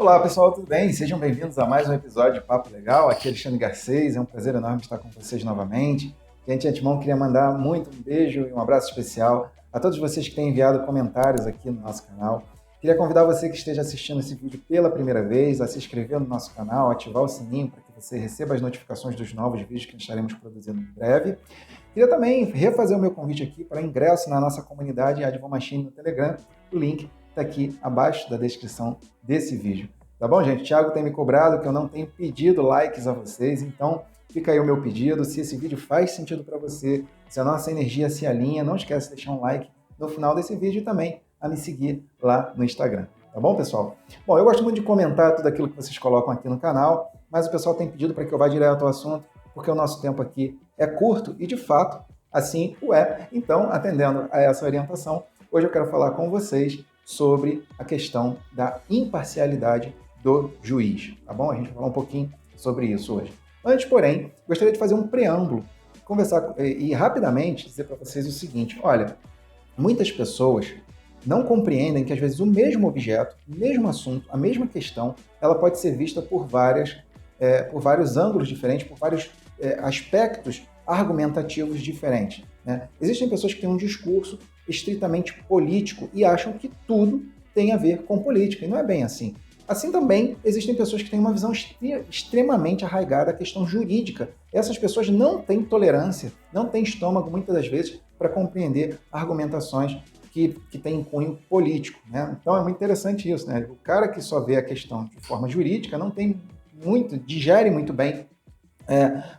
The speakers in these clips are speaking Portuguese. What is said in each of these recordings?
Olá pessoal, tudo bem? Sejam bem-vindos a mais um episódio de Papo Legal. Aqui é Alexandre Garcês, é um prazer enorme estar com vocês novamente. Gente, de antemão, queria mandar muito um beijo e um abraço especial a todos vocês que têm enviado comentários aqui no nosso canal. Queria convidar você que esteja assistindo esse vídeo pela primeira vez a se inscrever no nosso canal, ativar o sininho para que você receba as notificações dos novos vídeos que estaremos produzindo em breve. Queria também refazer o meu convite aqui para ingresso na nossa comunidade Advo Machine no Telegram. O link está aqui abaixo da descrição desse vídeo. Tá bom, gente? Thiago tem me cobrado que eu não tenho pedido likes a vocês, então fica aí o meu pedido. Se esse vídeo faz sentido para você, se a nossa energia se alinha, não esquece de deixar um like no final desse vídeo e também a me seguir lá no Instagram. Tá bom, pessoal? Bom, eu gosto muito de comentar tudo aquilo que vocês colocam aqui no canal, mas o pessoal tem pedido para que eu vá direto ao assunto, porque o nosso tempo aqui é curto e, de fato, assim o é. Então, atendendo a essa orientação, hoje eu quero falar com vocês sobre a questão da imparcialidade do juiz, tá bom? A gente vai falar um pouquinho sobre isso hoje. Antes, porém, gostaria de fazer um preâmbulo, conversar e rapidamente dizer para vocês o seguinte: olha, muitas pessoas não compreendem que às vezes o mesmo objeto, o mesmo assunto, a mesma questão, ela pode ser vista por vários ângulos diferentes, por vários aspectos argumentativos diferentes, né? Existem pessoas que têm um discurso estritamente político e acham que tudo tem a ver com política, e não é bem assim. Assim também existem pessoas que têm uma visão extremamente arraigada à questão jurídica. Essas pessoas não têm tolerância, não têm estômago, muitas das vezes, para compreender argumentações que têm cunho político, né? Então é muito interessante isso, né? O cara que só vê a questão de forma jurídica não tem digere muito bem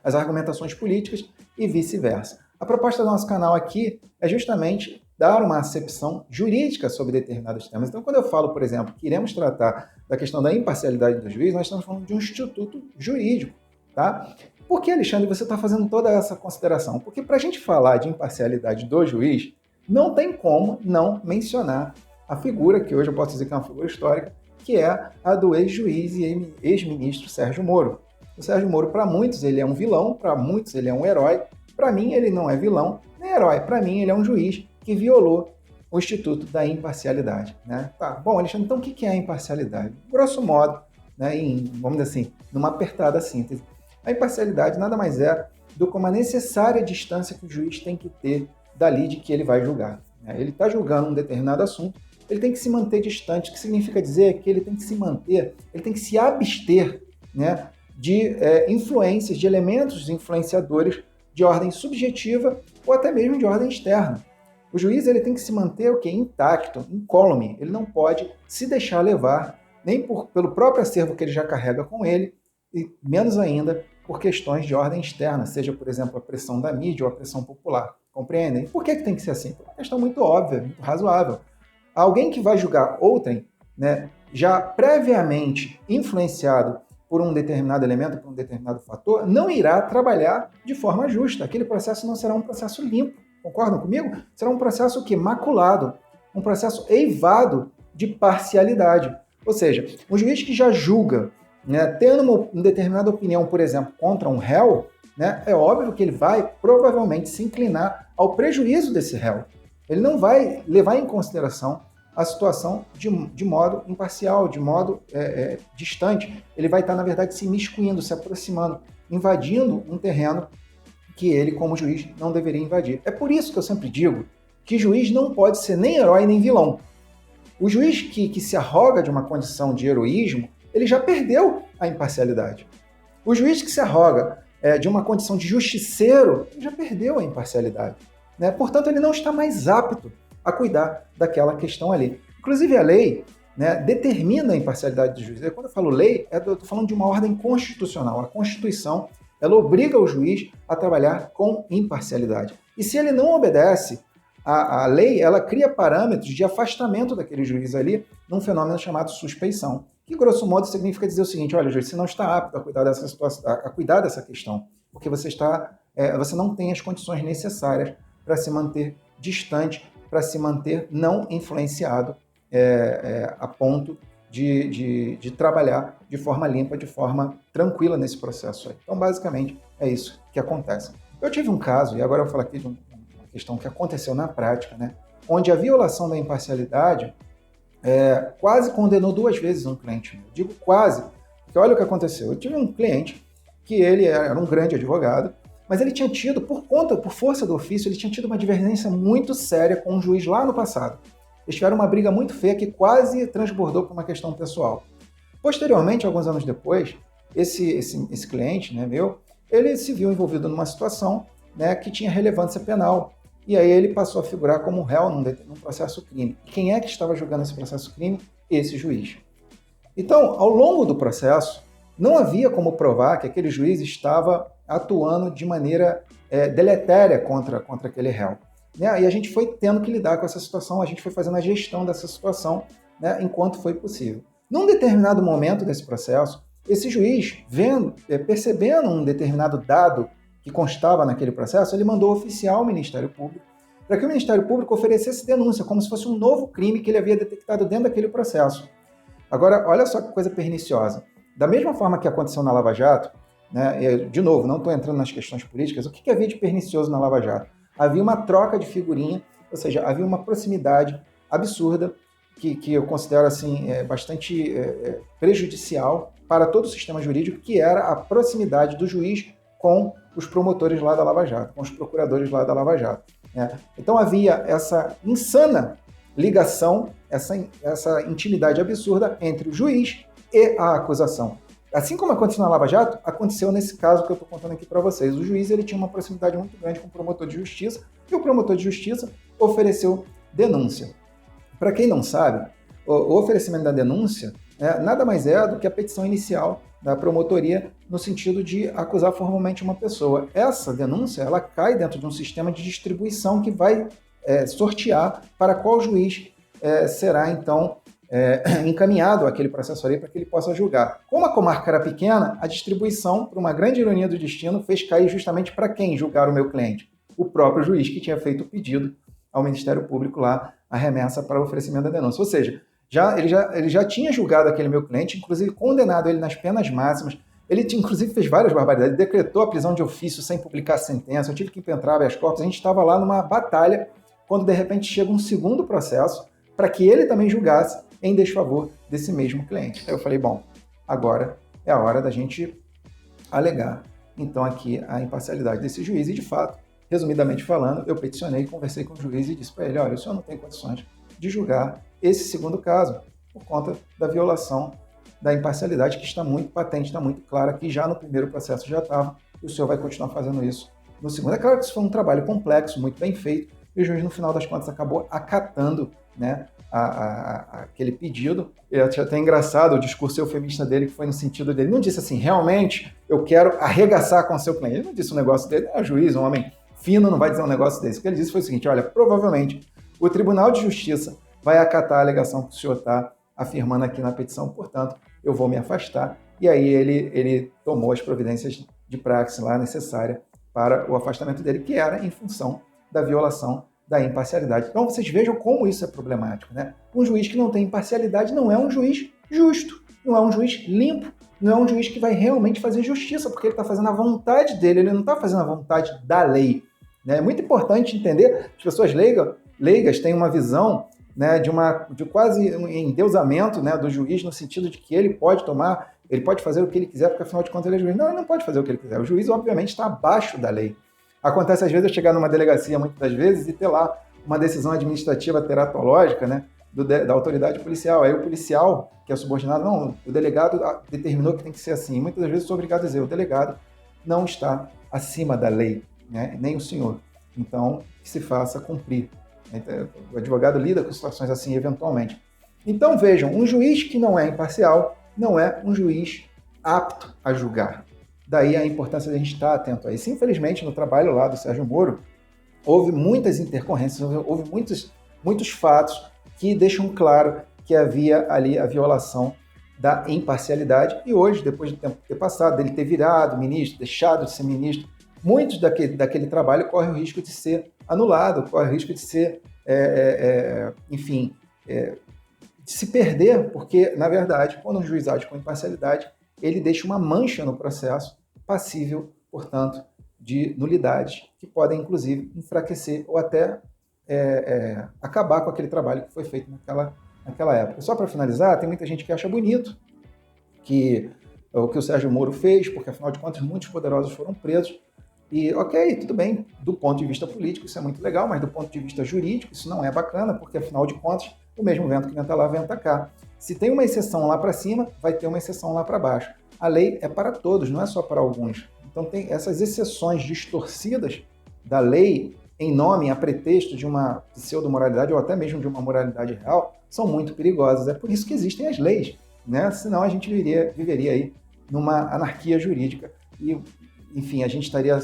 as argumentações políticas e vice-versa. A proposta do nosso canal aqui é justamente dar uma acepção jurídica sobre determinados temas. Então, quando eu falo, por exemplo, que iremos tratar da questão da imparcialidade do juiz, nós estamos falando de um instituto jurídico, tá? Por que, Alexandre, você está fazendo toda essa consideração? Porque para a gente falar de imparcialidade do juiz, não tem como não mencionar a figura, que hoje eu posso dizer que é uma figura histórica, que é a do ex-juiz e ex-ministro Sérgio Moro. O Sérgio Moro, para muitos, ele é um vilão, para muitos, ele é um herói. Para mim, ele não é vilão nem herói. Para mim, ele é um juiz que violou o Instituto da Imparcialidade, né? Tá, bom, Alexandre, então o que é a imparcialidade? Grosso modo, né, vamos dizer assim, numa apertada síntese, a imparcialidade nada mais é do que uma necessária distância que o juiz tem que ter dali de que ele vai julgar, né? Ele está julgando um determinado assunto, ele tem que se manter distante, o que significa dizer que ele tem que se manter, ele tem que se abster, né, de influências, de elementos influenciadores de ordem subjetiva ou até mesmo de ordem externa. O juiz ele tem que se manter o quê? Intacto, incólume. Ele não pode se deixar levar nem pelo próprio acervo que ele já carrega com ele, e menos ainda por questões de ordem externa, seja, por exemplo, a pressão da mídia ou a pressão popular. Compreendem? Por que tem que ser assim? Por uma questão muito óbvia, muito razoável. Alguém que vai julgar outrem, né, já previamente influenciado por um determinado elemento, por um determinado fator, não irá trabalhar de forma justa. Aquele processo não será um processo limpo. Concordam comigo? Será um processo maculado, um processo eivado de parcialidade. Ou seja, um juiz que já julga, né, tendo uma determinada opinião, por exemplo, contra um réu, né, é óbvio que ele vai provavelmente se inclinar ao prejuízo desse réu. Ele não vai levar em consideração a situação de modo imparcial, de modo distante. Ele vai estar, na verdade, se imiscuindo, se aproximando, invadindo um terreno que ele, como juiz, não deveria invadir. É por isso que eu sempre digo que juiz não pode ser nem herói nem vilão. O juiz que se arroga de uma condição de heroísmo, ele já perdeu a imparcialidade. O juiz que se arroga de uma condição de justiceiro, ele já perdeu a imparcialidade, né? Portanto, ele não está mais apto a cuidar daquela questão ali. Inclusive, a lei, né, determina a imparcialidade do juiz. Quando eu falo lei, eu estou falando de uma ordem constitucional. A Constituição ela obriga o juiz a trabalhar com imparcialidade. E se ele não obedece, a lei ela cria parâmetros de afastamento daquele juiz ali num fenômeno chamado suspeição, que grosso modo significa dizer o seguinte: olha, juiz, você não está apto a cuidar dessa situação, a cuidar dessa questão, porque você não tem as condições necessárias para se manter distante, para se manter não influenciado a ponto de trabalhar de forma limpa, de forma tranquila nesse processo aí. Então, basicamente, é isso que acontece. Eu tive um caso, e agora eu vou falar aqui de uma questão que aconteceu na prática, né, onde a violação da imparcialidade quase condenou 2 vezes um cliente meu. Digo quase, porque olha o que aconteceu. Eu tive um cliente que ele era um grande advogado, mas ele tinha tido, por força do ofício, ele tinha tido uma divergência muito séria com um juiz lá no passado. Eles tiveram uma briga muito feia que quase transbordou por uma questão pessoal. Posteriormente, alguns anos depois, esse cliente, né, meu, ele se viu envolvido numa situação, né, que tinha relevância penal. E aí ele passou a figurar como réu num processo crime. E quem é que estava julgando esse processo crime? Esse juiz. Então, ao longo do processo, não havia como provar que aquele juiz estava atuando de maneira deletéria contra aquele réu. Né? E a gente foi tendo que lidar com essa situação, a gente foi fazendo a gestão dessa situação, né, enquanto foi possível. Num determinado momento desse processo, esse juiz, percebendo um determinado dado que constava naquele processo, ele mandou oficiar ao Ministério Público para que o Ministério Público oferecesse denúncia, como se fosse um novo crime que ele havia detectado dentro daquele processo. Agora, olha só que coisa perniciosa. Da mesma forma que aconteceu na Lava Jato, né, de novo, não estou entrando nas questões políticas, o que havia de pernicioso na Lava Jato? Havia uma troca de figurinha, ou seja, havia uma proximidade absurda, que eu considero assim, bastante prejudicial para todo o sistema jurídico, que era a proximidade do juiz com os promotores lá da Lava Jato, com os procuradores lá da Lava Jato. Né? Então havia essa insana ligação, essa intimidade absurda entre o juiz e a acusação. Assim como aconteceu na Lava Jato, aconteceu nesse caso que eu estou contando aqui para vocês. O juiz ele tinha uma proximidade muito grande com o promotor de justiça e o promotor de justiça ofereceu denúncia. Para quem não sabe, o oferecimento da denúncia nada mais é do que a petição inicial da promotoria no sentido de acusar formalmente uma pessoa. Essa denúncia ela cai dentro de um sistema de distribuição que vai sortear para qual juiz será, então, encaminhado aquele processo ali para que ele possa julgar. Como a comarca era pequena, a distribuição, por uma grande ironia do destino, fez cair justamente para quem julgar o meu cliente? O próprio juiz que tinha feito o pedido ao Ministério Público lá, a remessa para o oferecimento da denúncia. Ou seja, ele já tinha julgado aquele meu cliente, inclusive condenado ele nas penas máximas. Ele, inclusive, fez várias barbaridades, ele decretou a prisão de ofício sem publicar a sentença, eu tive que impetrar habeas corpus, a gente estava lá numa batalha, quando de repente chega um segundo processo para que ele também julgasse em desfavor desse mesmo cliente. Aí eu falei, bom, agora é a hora da gente alegar, então, aqui a imparcialidade desse juiz, e de fato, resumidamente falando, eu peticionei, conversei com o juiz e disse para ele, olha, o senhor não tem condições de julgar esse segundo caso, por conta da violação da imparcialidade, que está muito patente, está muito clara, que já no primeiro processo já estava, e o senhor vai continuar fazendo isso no segundo. É claro que isso foi um trabalho complexo, muito bem feito, e o juiz, no final das contas, acabou acatando, né, aquele pedido. Eu achei até engraçado o discurso eufemista dele, que foi no sentido dele, não disse assim, realmente, eu quero arregaçar com o seu cliente. Ele não disse um negócio dele, é juiz, um homem fino, não vai dizer um negócio desse. O que ele disse foi o seguinte, olha, provavelmente o Tribunal de Justiça vai acatar a alegação que o senhor está afirmando aqui na petição, portanto, eu vou me afastar. E aí ele tomou as providências de praxe lá necessária para o afastamento dele, que era em função da violação da imparcialidade. Então vocês vejam como isso é problemático, né? Um juiz que não tem imparcialidade não é um juiz justo, não é um juiz limpo, não é um juiz que vai realmente fazer justiça, porque ele está fazendo a vontade dele, ele não está fazendo a vontade da lei. Né? É muito importante entender, as pessoas leigas têm uma visão, né, de quase um endeusamento, né, do juiz, no sentido de que ele pode fazer o que ele quiser, porque afinal de contas ele é juiz. Não, ele não pode fazer o que ele quiser. O juiz, obviamente, está abaixo da lei. Acontece, às vezes, eu chegar numa delegacia, muitas das vezes, e ter lá uma decisão administrativa teratológica, né, da autoridade policial. Aí o policial, que é subordinado, não, o delegado determinou que tem que ser assim. Muitas das vezes eu sou obrigado a dizer, o delegado não está acima da lei, né, nem o senhor. Então, que se faça cumprir. O advogado lida com situações assim, eventualmente. Então, vejam, um juiz que não é imparcial não é um juiz apto a julgar. Daí a importância de a gente estar atento a isso. Infelizmente, no trabalho lá do Sérgio Moro, houve muitas intercorrências, houve muitos fatos que deixam claro que havia ali a violação da imparcialidade. E hoje, depois do tempo ter passado, dele ter virado ministro, deixado de ser ministro, muitos daquele trabalho correm o risco de ser anulado, corre o risco de ser, de se perder, porque, na verdade, quando um juiz age com imparcialidade, ele deixa uma mancha no processo, passível, portanto, de nulidades, que podem, inclusive, enfraquecer ou até acabar com aquele trabalho que foi feito naquela época. Só para finalizar, tem muita gente que acha bonito que o que o Sérgio Moro fez, porque afinal de contas muitos poderosos foram presos. E ok, tudo bem, do ponto de vista político isso é muito legal, mas do ponto de vista jurídico isso não é bacana, porque afinal de contas o mesmo vento que venta lá, venta cá. Se tem uma exceção lá para cima, vai ter uma exceção lá para baixo. A lei é para todos, não é só para alguns. Então tem essas exceções distorcidas da lei em nome, a pretexto de uma pseudo-moralidade ou até mesmo de uma moralidade real, são muito perigosas. É por isso que existem as leis, né? Senão a gente viveria aí numa anarquia jurídica e, enfim, a gente estaria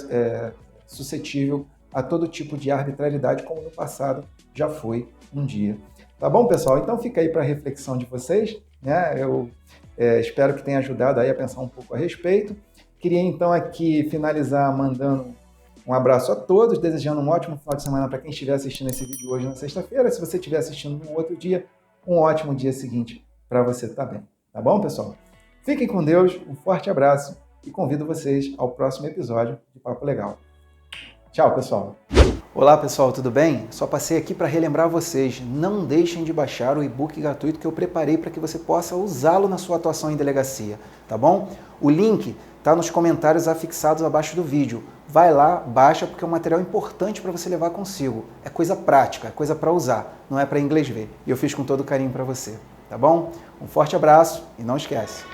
suscetível a todo tipo de arbitrariedade, como no passado já foi um dia. Tá bom, pessoal? Então fica aí para a reflexão de vocês, né? Eu espero que tenha ajudado aí a pensar um pouco a respeito. Queria então aqui finalizar mandando um abraço a todos, desejando um ótimo final de semana para quem estiver assistindo esse vídeo hoje na sexta-feira. Se você estiver assistindo num outro dia, um ótimo dia seguinte para você também. Tá bom, pessoal? Fiquem com Deus, um forte abraço e convido vocês ao próximo episódio de Papo Legal. Tchau, pessoal! Olá, pessoal, tudo bem? Só passei aqui para relembrar vocês, não deixem de baixar o e-book gratuito que eu preparei para que você possa usá-lo na sua atuação em delegacia, tá bom? O link está nos comentários afixados abaixo do vídeo. Vai lá, baixa, porque é um material importante para você levar consigo. É coisa prática, é coisa para usar, não é para inglês ver. E eu fiz com todo carinho para você, tá bom? Um forte abraço e não esquece,